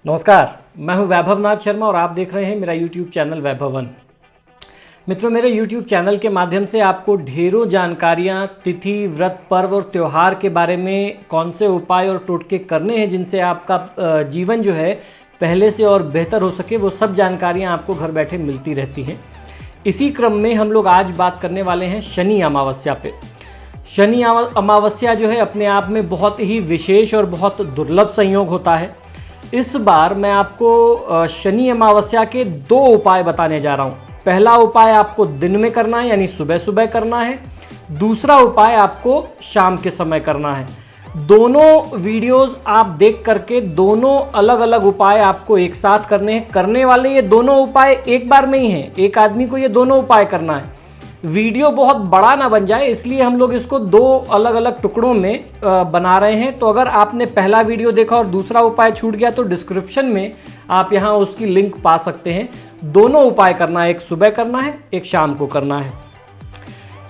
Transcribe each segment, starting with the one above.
नमस्कार, मैं हूं वैभव नाथ शर्मा और आप देख रहे हैं मेरा YouTube चैनल वैभवन। मित्रों, मेरे YouTube चैनल के माध्यम से आपको ढेरों जानकारियां तिथि, व्रत, पर्व और त्यौहार के बारे में कौन से उपाय और टोटके करने हैं जिनसे आपका जीवन जो है पहले से और बेहतर हो सके, वो सब जानकारियां आपको घर बैठे मिलती रहती हैं। इसी क्रम में हम लोग आज बात करने वाले हैं शनि अमावस्या पे। शनि अमावस्या जो है अपने आप में बहुत ही विशेष और बहुत दुर्लभ संयोग होता है। इस बार मैं आपको शनि अमावस्या के 2 उपाय बताने जा रहा हूँ। पहला उपाय आपको दिन में करना है, यानी सुबह सुबह करना है। दूसरा उपाय आपको शाम के समय करना है। दोनों वीडियोस आप देख करके दोनों अलग अलग उपाय आपको एक साथ करने हैं। करने वाले ये दोनों उपाय एक बार में ही हैं, एक आदमी को ये दोनों उपाय करना है। वीडियो बहुत बड़ा ना बन जाए, इसलिए हम लोग इसको 2 अलग अलग टुकड़ों में बना रहे हैं। तो अगर आपने पहला वीडियो देखा और दूसरा उपाय छूट गया तो डिस्क्रिप्शन में आप यहाँ उसकी लिंक पा सकते हैं। दोनों उपाय करना है, एक सुबह करना है, एक शाम को करना है।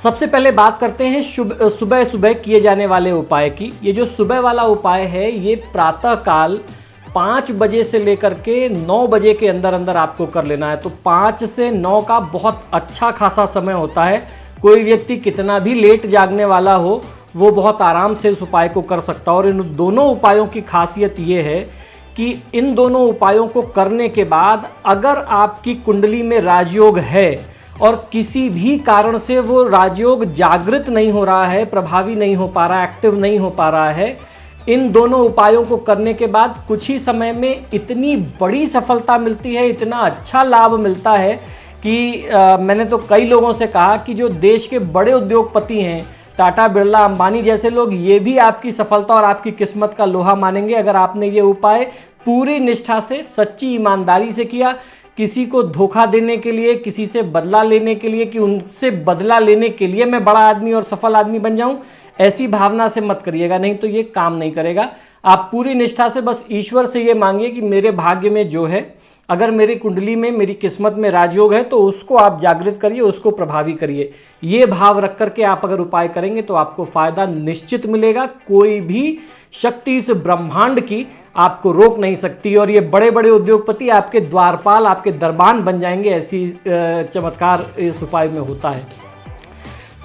सबसे पहले बात करते हैं सुबह सुबह किए जाने वाले उपाय की। ये जो सुबह वाला उपाय है ये प्रातः काल 5 बजे से लेकर के 9 बजे के अंदर अंदर आपको कर लेना है। तो 5 से 9 का बहुत अच्छा खासा समय होता है। कोई व्यक्ति कितना भी लेट जागने वाला हो वो बहुत आराम से इस उपाय को कर सकता है। और इन दोनों उपायों की खासियत ये है कि इन दोनों उपायों को करने के बाद अगर आपकी कुंडली में राजयोग है और किसी भी कारण से वो राजयोग जागृत नहीं हो रहा है, प्रभावी नहीं हो पा रहा है, एक्टिव नहीं हो पा रहा है, इन दोनों उपायों को करने के बाद कुछ ही समय में इतनी बड़ी सफलता मिलती है, इतना अच्छा लाभ मिलता है कि मैंने तो कई लोगों से कहा कि जो देश के बड़े उद्योगपति हैं, टाटा, बिरला, अंबानी जैसे लोग, ये भी आपकी सफलता और आपकी किस्मत का लोहा मानेंगे अगर आपने ये उपाय पूरी निष्ठा से, सच्ची ईमानदारी से किया। किसी को धोखा देने के लिए, किसी से बदला लेने के लिए कि उनसे बदला लेने के लिए मैं बड़ा आदमी और सफल आदमी बन जाऊं, ऐसी भावना से मत करिएगा, नहीं तो ये काम नहीं करेगा। आप पूरी निष्ठा से बस ईश्वर से ये मांगिए कि मेरे भाग्य में जो है, अगर मेरी कुंडली में, मेरी किस्मत में राजयोग है तो उसको आप जागृत करिए, उसको प्रभावी करिए। ये भाव रख करके आप अगर उपाय करेंगे तो आपको फायदा निश्चित मिलेगा। कोई भी शक्ति इस ब्रह्मांड की आपको रोक नहीं सकती और ये बड़े बड़े उद्योगपति आपके द्वारपाल, आपके दरबान बन जाएंगे। ऐसी चमत्कार इस उपाय में होता है।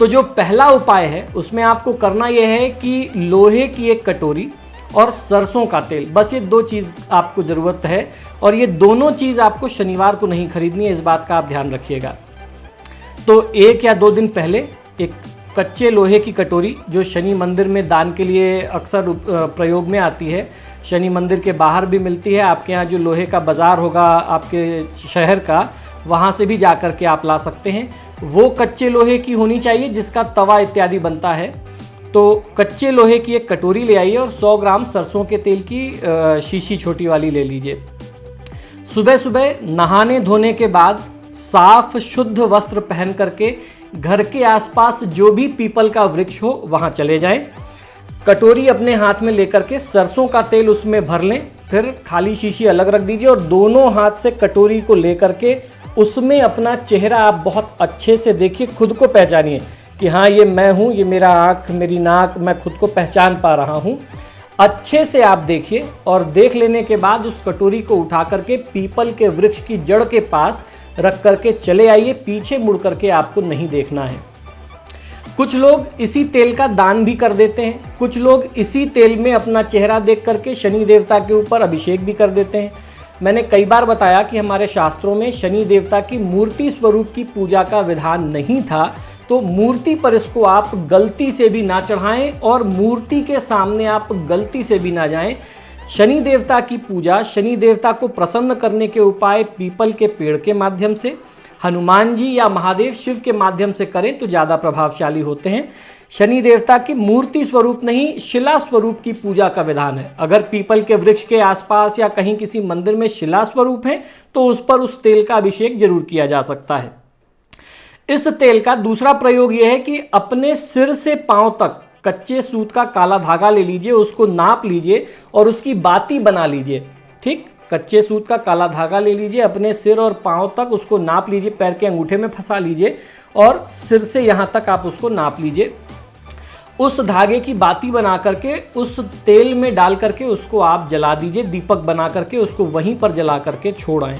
तो जो पहला उपाय है उसमें आपको करना यह है कि लोहे की एक कटोरी और सरसों का तेल, बस ये 2 चीज़ आपको ज़रूरत है। और ये दोनों चीज़ आपको शनिवार को नहीं खरीदनी है, इस बात का आप ध्यान रखिएगा। तो 1 या 2 दिन पहले एक कच्चे लोहे की कटोरी, जो शनि मंदिर में दान के लिए अक्सर प्रयोग में आती है, शनि मंदिर के बाहर भी मिलती है, आपके यहाँ जो लोहे का बाज़ार होगा आपके शहर का, वहाँ से भी जा कर के आप ला सकते हैं। वो कच्चे लोहे की होनी चाहिए जिसका तवा इत्यादि बनता है। तो कच्चे लोहे की एक कटोरी ले आइए और 100 ग्राम सरसों के तेल की शीशी छोटी वाली ले लीजिए। सुबह सुबह नहाने धोने के बाद साफ शुद्ध वस्त्र पहन करके घर के आसपास जो भी पीपल का वृक्ष हो वहाँ चले जाएं। कटोरी अपने हाथ में लेकर के सरसों का तेल उसमें भर लें, फिर खाली शीशी अलग रख दीजिए और दोनों हाथ से कटोरी को लेकर के उसमें अपना चेहरा आप बहुत अच्छे से देखिए, खुद को पहचानिए कि हाँ ये मैं हूँ, ये मेरा आँख, मेरी नाक, मैं खुद को पहचान पा रहा हूँ। अच्छे से आप देखिए और देख लेने के बाद उस कटोरी को उठा करके पीपल के वृक्ष की जड़ के पास रख करके चले आइए। पीछे मुड़ करके आपको नहीं देखना है। कुछ लोग इसी तेल का दान भी कर देते हैं, कुछ लोग इसी तेल में अपना चेहरा देख करके शनि देवता के ऊपर अभिषेक भी कर देते हैं। मैंने कई बार बताया कि हमारे शास्त्रों में शनि देवता की मूर्ति स्वरूप की पूजा का विधान नहीं था, तो मूर्ति पर इसको आप गलती से भी ना चढ़ाएं और मूर्ति के सामने आप गलती से भी ना जाएं। शनि देवता की पूजा, शनि देवता को प्रसन्न करने के उपाय पीपल के पेड़ के माध्यम से, हनुमान जी या महादेव शिव के माध्यम से करें तो ज़्यादा प्रभावशाली होते हैं। शनि देवता की मूर्ति स्वरूप नहीं, शिला स्वरूप की पूजा का विधान है। अगर पीपल के वृक्ष के आसपास या कहीं किसी मंदिर में शिला स्वरूप है तो उस पर उस तेल का अभिषेक जरूर किया जा सकता है। इस तेल का दूसरा प्रयोग यह है कि अपने सिर से पांव तक कच्चे सूत का काला धागा ले लीजिए, उसको नाप लीजिए और उसकी बाती बना लीजिए। ठीक, कच्चे सूत का काला धागा ले लीजिए, अपने सिर और पांव तक उसको नाप लीजिए, पैर के अंगूठे में फंसा लीजिए और सिर से यहाँ तक आप उसको नाप लीजिए। उस धागे की बाती बना करके उस तेल में डाल करके उसको आप जला दीजिए, दीपक बना करके उसको वहीं पर जला करके छोड़ आएं।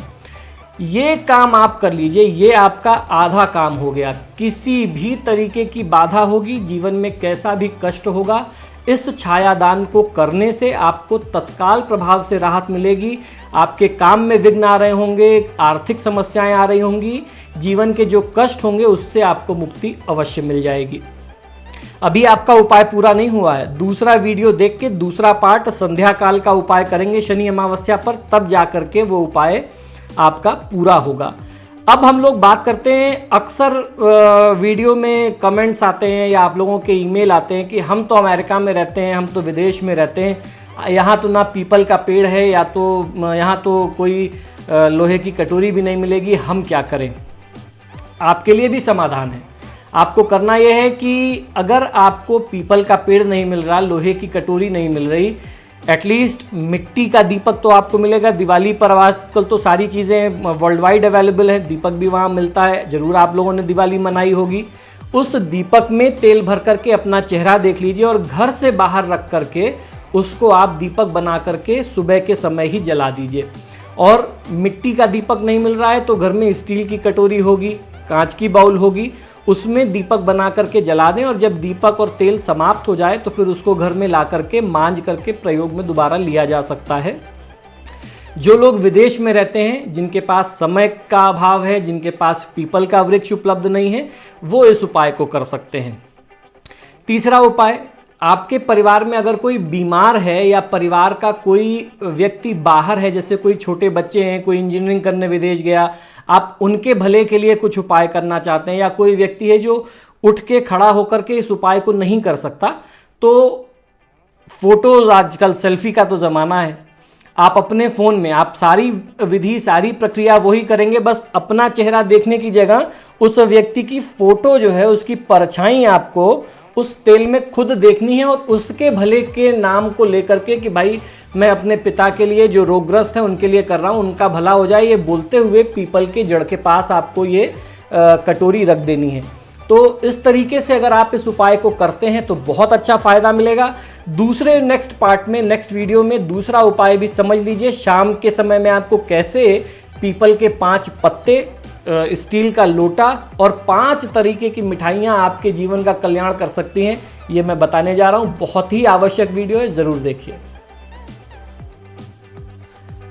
ये काम आप कर लीजिए, ये आपका आधा काम हो गया। किसी भी तरीके की बाधा होगी जीवन में, कैसा भी कष्ट होगा, इस छायादान को करने से आपको तत्काल प्रभाव से राहत मिलेगी। आपके काम में विघ्न आ रहे होंगे, आर्थिक समस्याएं आ रही होंगी, जीवन के जो कष्ट होंगे उससे आपको मुक्ति अवश्य मिल जाएगी। अभी आपका उपाय पूरा नहीं हुआ है, दूसरा वीडियो देख के दूसरा पार्ट संध्या काल का उपाय करेंगे शनि अमावस्या पर, तब जाकर के वो उपाय आपका पूरा होगा। अब हम लोग बात करते हैं, अक्सर वीडियो में कमेंट्स आते हैं या आप लोगों के ईमेल आते हैं कि हम तो अमेरिका में रहते हैं, हम तो विदेश में रहते हैं, यहाँ तो ना पीपल का पेड़ है, या तो यहाँ तो कोई लोहे की कटोरी भी नहीं मिलेगी, हम क्या करें। आपके लिए भी समाधान है। आपको करना यह है कि अगर आपको पीपल का पेड़ नहीं मिल रहा, लोहे की कटोरी नहीं मिल रही, एटलीस्ट मिट्टी का दीपक तो आपको मिलेगा। दिवाली पर आजकल तो सारी चीज़ें वर्ल्ड वाइड अवेलेबल है, दीपक भी वहाँ मिलता है, ज़रूर आप लोगों ने दिवाली मनाई होगी। उस दीपक में तेल भर करके अपना चेहरा देख लीजिए और घर से बाहर रख करके उसको आप दीपक बना करके सुबह के समय ही जला दीजिए। और मिट्टी का दीपक नहीं मिल रहा है तो घर में स्टील की कटोरी होगी, कांच की बाउल होगी, उसमें दीपक बना करके जला दें और जब दीपक और तेल समाप्त हो जाए तो फिर उसको घर में ला करके मांज करके प्रयोग में दोबारा लिया जा सकता है। जो लोग विदेश में रहते हैं, जिनके पास समय का अभाव है, जिनके पास पीपल का वृक्ष उपलब्ध नहीं है, वो इस उपाय को कर सकते हैं। तीसरा उपाय, आपके परिवार में अगर कोई बीमार है या परिवार का कोई व्यक्ति बाहर है, जैसे कोई छोटे बच्चे हैं, कोई इंजीनियरिंग करने विदेश गया, आप उनके भले के लिए कुछ उपाय करना चाहते हैं, या कोई व्यक्ति है जो उठ के खड़ा होकर के इस उपाय को नहीं कर सकता, तो फोटोज, आजकल सेल्फी का तो ज़माना है, आप अपने फ़ोन में आप सारी विधि सारी प्रक्रिया वही करेंगे, बस अपना चेहरा देखने की जगह उस व्यक्ति की फ़ोटो जो है, उसकी परछाई आपको उस तेल में खुद देखनी है और उसके भले के नाम को लेकर के कि भाई मैं अपने पिता के लिए जो रोगग्रस्त हैं उनके लिए कर रहा हूं, उनका भला हो जाए, ये बोलते हुए पीपल के जड़ के पास आपको ये कटोरी रख देनी है। तो इस तरीके से अगर आप इस उपाय को करते हैं तो बहुत अच्छा फायदा मिलेगा। दूसरे नेक्स्ट पार्ट में, नेक्स्ट वीडियो में दूसरा उपाय भी समझ लीजिए। शाम के समय में आपको कैसे पीपल के 5 पत्ते, स्टील का लोटा और 5 तरीके की मिठाइयाँ आपके जीवन का कल्याण कर सकती हैं, ये मैं बताने जा रहा हूँ। बहुत ही आवश्यक वीडियो है, ज़रूर देखिए।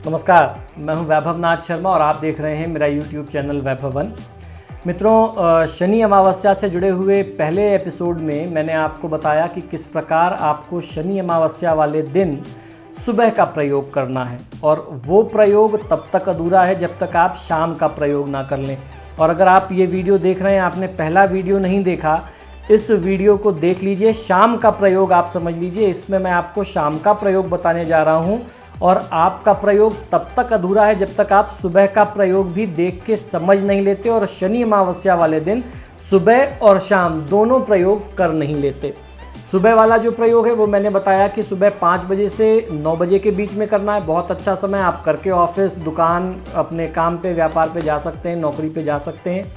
नमस्कार, मैं हूं वैभव नाथ शर्मा और आप देख रहे हैं मेरा YouTube चैनल वैभवन। मित्रों, शनि अमावस्या से जुड़े हुए पहले एपिसोड में मैंने आपको बताया कि किस प्रकार आपको शनि अमावस्या वाले दिन सुबह का प्रयोग करना है, और वो प्रयोग तब तक अधूरा है जब तक आप शाम का प्रयोग ना कर लें। और अगर आप ये वीडियो देख रहे हैं, आपने पहला वीडियो नहीं देखा, इस वीडियो को देख लीजिए। शाम का प्रयोग आप समझ लीजिए, इसमें मैं आपको शाम का प्रयोग बताने जा रहा हूँ। और आपका प्रयोग तब तक अधूरा है जब तक आप सुबह का प्रयोग भी देख के समझ नहीं लेते और शनि अमावस्या वाले दिन सुबह और शाम दोनों प्रयोग कर नहीं लेते। सुबह वाला जो प्रयोग है वो मैंने बताया कि सुबह 5 बजे से 9 बजे के बीच में करना है। बहुत अच्छा समय, आप करके ऑफिस, दुकान, अपने काम पे, व्यापार पे जा सकते हैं, नौकरी पे जा सकते हैं।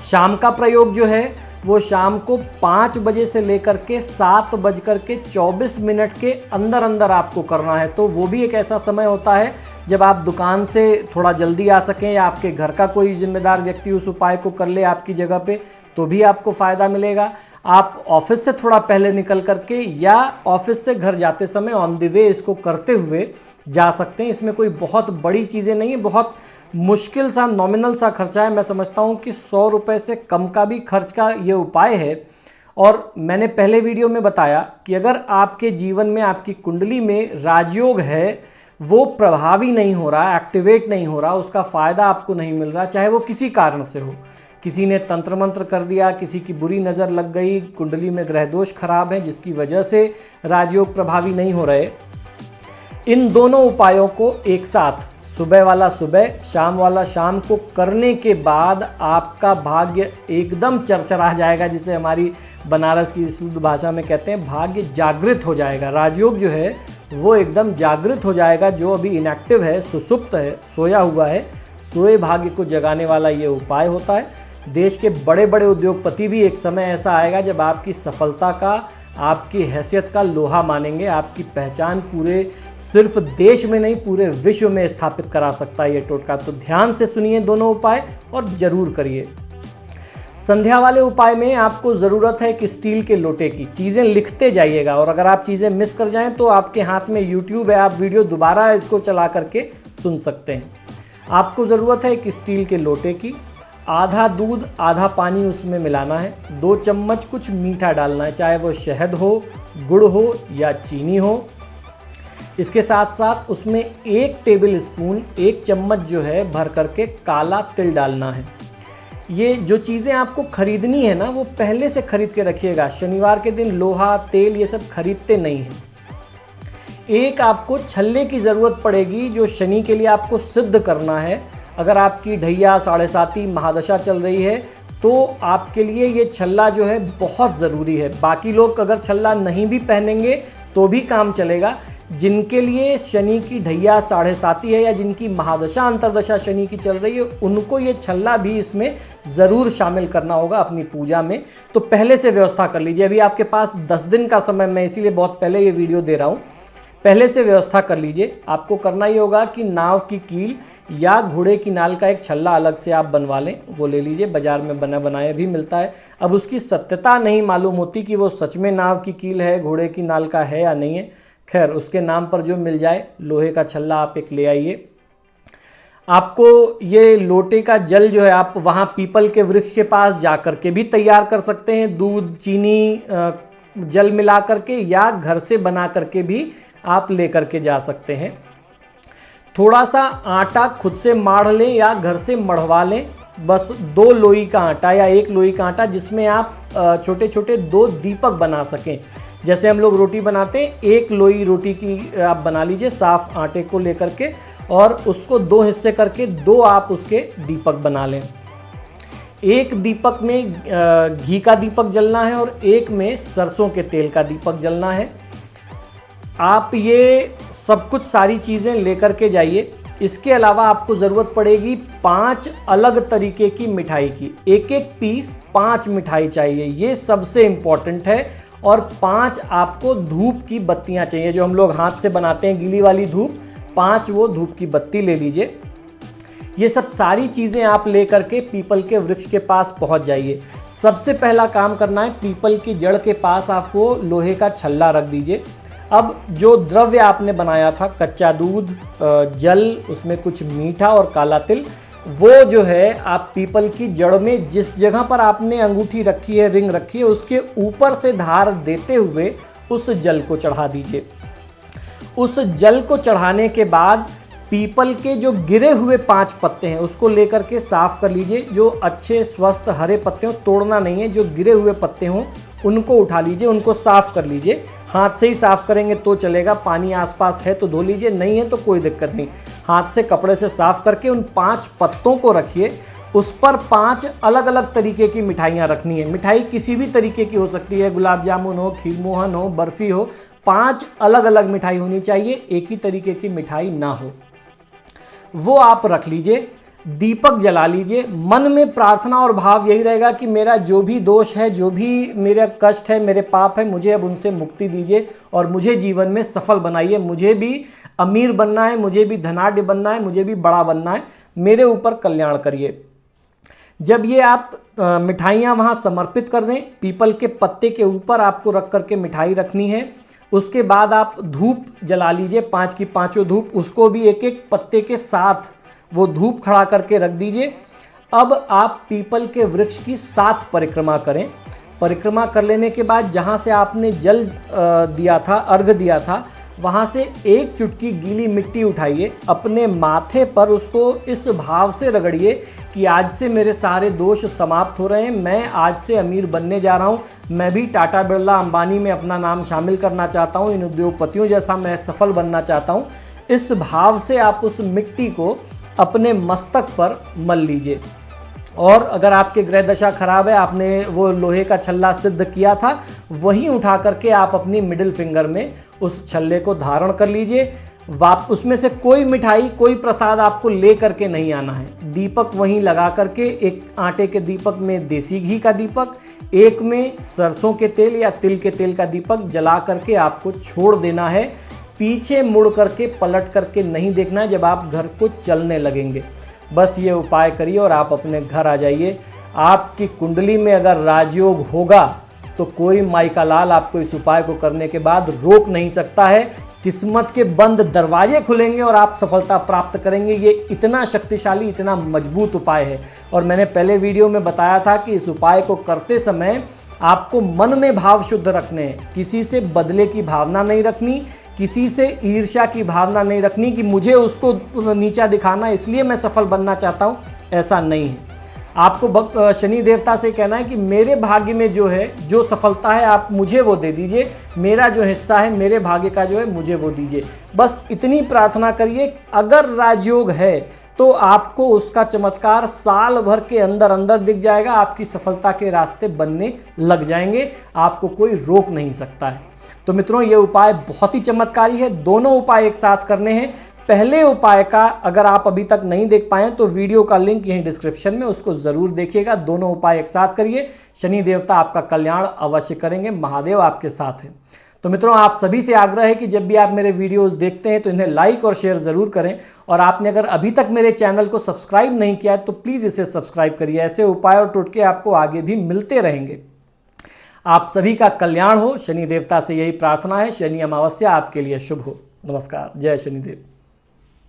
शाम का प्रयोग जो है वो शाम को 5 बजे से लेकर के 7:24 के अंदर अंदर आपको करना है। तो वो भी एक ऐसा समय होता है जब आप दुकान से थोड़ा जल्दी आ सकें, या आपके घर का कोई जिम्मेदार व्यक्ति उस उपाय को कर ले आपकी जगह पे, तो भी आपको फ़ायदा मिलेगा। आप ऑफिस से थोड़ा पहले निकल करके या ऑफिस से घर जाते समय ऑन द वे इसको करते हुए जा सकते हैं। इसमें कोई बहुत बड़ी चीज़ें नहीं है, बहुत मुश्किल सा नॉमिनल सा खर्चा है। मैं समझता हूँ कि 100 रुपये से कम का भी खर्च का ये उपाय है। और मैंने पहले वीडियो में बताया कि अगर आपके जीवन में, आपकी कुंडली में राजयोग है, वो प्रभावी नहीं हो रहा, एक्टिवेट नहीं हो रहा, उसका फ़ायदा आपको नहीं मिल रहा, चाहे वो किसी कारण से हो, किसी ने तंत्र मंत्र कर दिया, किसी की बुरी नज़र लग गई, कुंडली में ग्रह दोष खराब है जिसकी वजह से राजयोग प्रभावी नहीं हो रहे, इन दोनों उपायों को एक साथ, सुबह वाला सुबह, शाम वाला शाम को करने के बाद आपका भाग्य एकदम चरचरा जाएगा, जिसे हमारी बनारस की शुद्ध भाषा में कहते हैं भाग्य जागृत हो जाएगा। राजयोग जो है वो एकदम जागृत हो जाएगा। जो अभी इनएक्टिव है, सुसुप्त है, सोया हुआ है, सोए भाग्य को जगाने वाला ये उपाय होता है। देश के बड़े बड़े उद्योगपति भी एक समय ऐसा आएगा जब आपकी सफलता का, आपकी हैसियत का लोहा मानेंगे। आपकी पहचान पूरे सिर्फ देश में नहीं पूरे विश्व में स्थापित करा सकता है ये टोटका। तो ध्यान से सुनिए दोनों उपाय और ज़रूर करिए। संध्या वाले उपाय में आपको ज़रूरत है कि स्टील के लोटे की। चीज़ें लिखते जाइएगा और अगर आप चीज़ें मिस कर जाएं तो आपके हाथ में यूट्यूब है, आप वीडियो दोबारा इसको चला करके सुन सकते हैं। आपको ज़रूरत है कि स्टील के लोटे की, आधा दूध आधा पानी उसमें मिलाना है, 2 चम्मच कुछ मीठा डालना है, चाहे वो शहद हो, गुड़ हो या चीनी हो। इसके साथ साथ उसमें 1 टेबल स्पून 1 चम्मच जो है भर करके काला तिल डालना है। ये जो चीज़ें आपको खरीदनी है ना वो पहले से खरीद के रखिएगा। शनिवार के दिन लोहा, तेल ये सब खरीदते नहीं हैं। एक आपको छल्ले की ज़रूरत पड़ेगी जो शनि के लिए आपको सिद्ध करना है। अगर आपकी ढैया 7.5 महादशा चल रही है तो आपके लिए ये छल्ला जो है बहुत ज़रूरी है। बाकी लोग अगर छल्ला नहीं भी पहनेंगे तो भी काम चलेगा। जिनके लिए शनि की ढैया 7.5 है या जिनकी महादशा अंतरदशा शनि की चल रही है उनको ये छल्ला भी इसमें ज़रूर शामिल करना होगा अपनी पूजा में। तो पहले से व्यवस्था कर लीजिए। अभी आपके पास 10 दिन का समय, मैं इसीलिए बहुत पहले ये वीडियो दे रहा हूँ। पहले से व्यवस्था कर लीजिए। आपको करना ही होगा कि नाव की कील या घोड़े की नाल का एक छल्ला अलग से आप बनवा लें, वो ले लीजिए। बाज़ार में बना बनाया भी मिलता है। अब उसकी सत्यता नहीं मालूम होती कि वो सच में नाव की कील है, घोड़े की नाल का है या नहीं है। खैर, उसके नाम पर जो मिल जाए, लोहे का छल्ला आप एक ले आइए। आपको ये लोटे का जल जो है आप वहाँ पीपल के वृक्ष के पास जा कर के भी तैयार कर सकते हैं, दूध चीनी जल मिला करके, या घर से बना करके भी आप ले करके जा सकते हैं। थोड़ा सा आटा खुद से माढ़ लें या घर से मढ़वा लें। बस 2 लोई का आटा या 1 लोई का आटा जिसमें आप छोटे छोटे 2 दीपक बना सकें। जैसे हम लोग रोटी बनाते हैं, 1 लोई रोटी की आप बना लीजिए साफ आटे को लेकर के, और उसको 2 हिस्से करके 2 आप उसके दीपक बना लें। 1 दीपक में घी का दीपक जलना है और 1 में सरसों के तेल का दीपक जलना है। आप ये सब कुछ सारी चीज़ें लेकर के जाइए। इसके अलावा आपको ज़रूरत पड़ेगी 5 अलग तरीके की मिठाई की। 1-1 पीस 5 मिठाई चाहिए, ये सबसे इम्पॉर्टेंट है। और 5 आपको धूप की बत्तियां चाहिए, जो हम लोग हाथ से बनाते हैं गीली वाली धूप। 5 वो धूप की बत्ती ले लीजिए। ये सब सारी चीज़ें आप लेकर के पीपल के वृक्ष के पास पहुंच जाइए। सबसे पहला काम करना है, पीपल की जड़ के पास आपको लोहे का छल्ला रख दीजिए। अब जो द्रव्य आपने बनाया था, कच्चा दूध, जल, उसमें कुछ मीठा और काला तिल, वो जो है आप पीपल की जड़ में जिस जगह पर आपने अंगूठी रखी है, रिंग रखी है, उसके ऊपर से धार देते हुए उस जल को चढ़ा दीजिए। उस जल को चढ़ाने के बाद पीपल के जो गिरे हुए 5 पत्ते हैं उसको लेकर के साफ कर लीजिए। जो अच्छे स्वस्थ हरे पत्ते हों, तोड़ना नहीं है, जो गिरे हुए पत्ते हों उनको उठा लीजिए, उनको साफ कर लीजिए। हाथ से ही साफ करेंगे तो चलेगा, पानी आसपास है तो धो लीजिए, नहीं है तो कोई दिक्कत नहीं। हाथ से कपड़े से साफ करके उन 5 पत्तों को रखिए। उस पर 5 अलग अलग तरीके की मिठाइयाँ रखनी है। मिठाई किसी भी तरीके की हो सकती है, गुलाब जामुन हो, खीर मोहन हो, बर्फ़ी हो। 5 अलग अलग मिठाई होनी चाहिए, एक ही तरीके की मिठाई ना हो। वो आप रख लीजिए, दीपक जला लीजिए। मन में प्रार्थना और भाव यही रहेगा कि मेरा जो भी दोष है, जो भी मेरा कष्ट है, मेरे पाप है, मुझे अब उनसे मुक्ति दीजिए और मुझे जीवन में सफल बनाइए। मुझे भी अमीर बनना है, मुझे भी धनाढ्य बनना है, मुझे भी बड़ा बनना है, मेरे ऊपर कल्याण करिए। जब ये आप मिठाइयाँ वहाँ समर्पित कर दें, पीपल के पत्ते के ऊपर आपको रख करके मिठाई रखनी है। उसके बाद आप धूप जला लीजिए, 5 की 5 धूप, उसको भी 1-1 पत्ते के साथ वो धूप खड़ा करके रख दीजिए। अब आप पीपल के वृक्ष की 7 परिक्रमा करें। परिक्रमा कर लेने के बाद जहाँ से आपने जल दिया था, अर्घ दिया था, वहाँ से 1 चुटकी गीली मिट्टी उठाइए, अपने माथे पर उसको इस भाव से रगड़िए कि आज से मेरे सारे दोष समाप्त हो रहे हैं, मैं आज से अमीर बनने जा रहा हूँ, मैं भी टाटा बिरला अंबानी में अपना नाम शामिल करना चाहता हूँ, इन उद्योगपतियों जैसा मैं सफल बनना चाहता हूँ। इस भाव से आप उस मिट्टी को अपने मस्तक पर मल लीजिए। और अगर आपके ग्रह दशा खराब है, आपने वो लोहे का छल्ला सिद्ध किया था, वहीं उठा करके आप अपनी मिडिल फिंगर में उस छल्ले को धारण कर लीजिए। उसमें से कोई मिठाई, कोई प्रसाद आपको ले करके नहीं आना है। दीपक वहीं लगा करके, एक आटे के दीपक में देसी घी का दीपक, एक में सरसों के तेल या तिल के तेल का दीपक जला करके आपको छोड़ देना है। पीछे मुड़ करके, पलट करके नहीं देखना है जब आप घर को चलने लगेंगे। बस ये उपाय करिए और आप अपने घर आ जाइए। आपकी कुंडली में अगर राजयोग होगा तो कोई माई का लाल आपको इस उपाय को करने के बाद रोक नहीं सकता है। किस्मत के बंद दरवाजे खुलेंगे और आप सफलता प्राप्त करेंगे। ये इतना शक्तिशाली, इतना मजबूत उपाय है। और मैंने पहले वीडियो में बताया था कि इस उपाय को करते समय आपको मन में भाव शुद्ध रखने हैं। किसी से बदले की भावना नहीं रखनी, किसी से ईर्ष्या की भावना नहीं रखनी कि मुझे उसको नीचा दिखाना इसलिए मैं सफल बनना चाहता हूँ, ऐसा नहीं है। आपको शनि देवता से कहना है कि मेरे भाग्य में जो है, जो सफलता है आप मुझे वो दे दीजिए, मेरा जो हिस्सा है मेरे भाग्य का जो है मुझे वो दीजिए। बस इतनी प्रार्थना करिए। अगर राजयोग है तो आपको उसका चमत्कार साल भर के अंदर अंदर दिख जाएगा। आपकी सफलता के रास्ते बनने लग जाएंगे, आपको कोई रोक नहीं सकता है। तो मित्रों, ये उपाय बहुत ही चमत्कारी है। दोनों उपाय एक साथ करने हैं। पहले उपाय का अगर आप अभी तक नहीं देख पाए तो वीडियो का लिंक यहीं डिस्क्रिप्शन में, उसको जरूर देखिएगा। दोनों उपाय एक साथ करिए, शनि देवता आपका कल्याण अवश्य करेंगे। महादेव आपके साथ हैं। तो मित्रों, आप सभी से आग्रह है कि जब भी आप मेरे वीडियोस देखते हैं तो इन्हें लाइक और शेयर जरूर करें। और आपने अगर अभी तक मेरे चैनल को सब्सक्राइब नहीं किया है तो प्लीज़ इसे सब्सक्राइब करिए। ऐसे उपाय और टोटके आपको आगे भी मिलते रहेंगे। आप सभी का कल्याण हो, शनि देवता से यही प्रार्थना है। शनि अमावस्या आपके लिए शुभ हो। नमस्कार। जय शनिदेव।